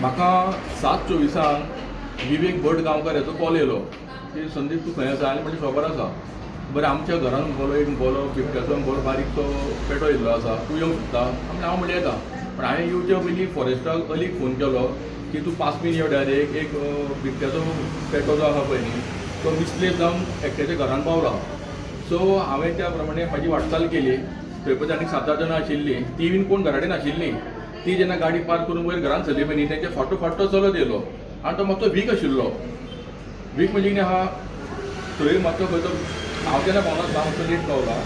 म्हाका 7:24 विवेक भट गांवकार हेचो कॉल येयलो की संदीप तूं खंय आसा आनी म्हणजे खबर आसा बरें आमच्या घरान एक बोलो बिबट्याचो बोरो बारीकसो पेटो येयल्लो आसा तूं येवंक शकता म्हणजे हांव म्हणलें येता पण हांवें येवच्या पयलीं फॉरेस्टाक अलीक फोन केलो की तूं 5 मिनट यो डायरेक्ट एक बिबट्याचो पेटो जो आसा पळय न्ही तो मिसप्लेस जावन एकट्याच्या घरान पावला सो हांवें त्या प्रमाणे म्हाजी वाटचाल केली थंय पळय आनीक 7-8 जाणां आशिल्लीं ती बीन कोण घरा कडेन नाशिल्लीं ती जेन्ना गाडी पार्क करून वयर घरांत सरली पळय न्ही तेंचे फाटो चलत येयलो आनी तो मातसो वीक आशिल्लो वीक म्हणजे कितें आहा थंय मातसो खंय तो हांव तेन्ना पावना मातसो लेट पावला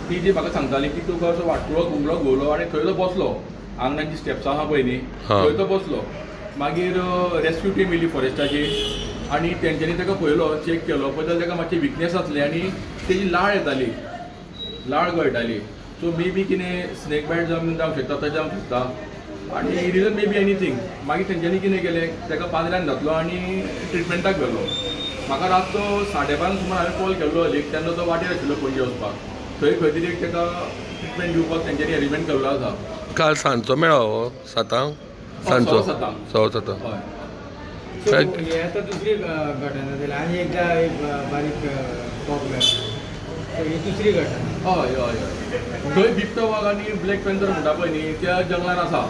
ती जी म्हाका सांगताली की तुका असो वाटकुळो घुमलो घुंवलो आनी थंय तो बसलो आंगणाची स्टेप्स आहा पळय न्ही थंय तो बसलो मागीर रेस्क्यू टीम येयली फॉरेस्टाची आनी तेंच्यांनी ताका पळयलो चॅक केलो पळय जाल्यार ताका मातशी विकनेस आसली आनी तेजी लाळ येताली लाळ गळटाली सो मे बी कितें स्नेक बायट जावंक शकता तशें जावंक शकता आनी रिजन मे बी एनीथींग मागीर तेंच्यांनी कितें केलें ताका पांजऱ्यान घातलो आनी ट्रिटमेंटाक व्हेलो म्हाका रातचो 12:30 सुमार हांवें कॉल केल्लो हलीक तेन्ना तो वाटेर आशिल्लो पणजे वचपाक थंय खंय तरी ताका ट्रिटमेंट दिवपाक तेंच्यांनी अरेंजमेंट केल्लो आसा काल सांजचो मेळावो 7 सांजचो 7 हय सो हे आता दुसरी घटना जाली आनी एकदा एक बारीक प्रॉब्लेम ही दुसरी घटना हय हय हय थंय बिबटो वाघ आनी ब्लॅक पॅन्थर म्हणटा पळय न्ही त्या जंगलान आसा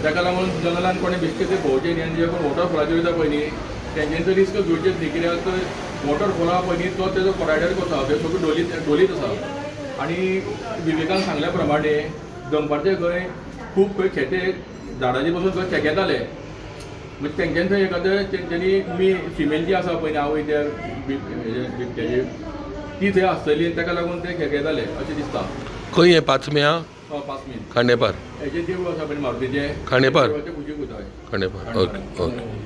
ताका लागून जंगलान कोणें बेश्टे ते भोंवचे न्ही आनी जे कोण वॉटरफॉलाचेर वयता पळय न्ही तेंच्यांनी तर रिस्क घेवचेच न्ही कित्याक तर वॉटरफॉल आहा पळय न्ही तो तेजो कोरायडर कसो आहा ते सगळें डोलीत आसा आनी विवेकान सांगल्या प्रमाणे दनपारचे खंय खूब खंय खेटे झाडाचेर बसून खंय खेकेताले म्हणजे तेंच्यांनी थंय एखादें तेंच्यांनी फिमेल जी आसा पळय न्ही आवय त्या बिबट्याची ती थंय आसतली आनी ताका लागून ते खेकेताले अशें दिसता खंय हे 5 मे 5 मिनट खांडेपार हेजें देवूळ आसा पळय मारुतीचें खांडेपार कुशीक वता खांडेपार ओके ओके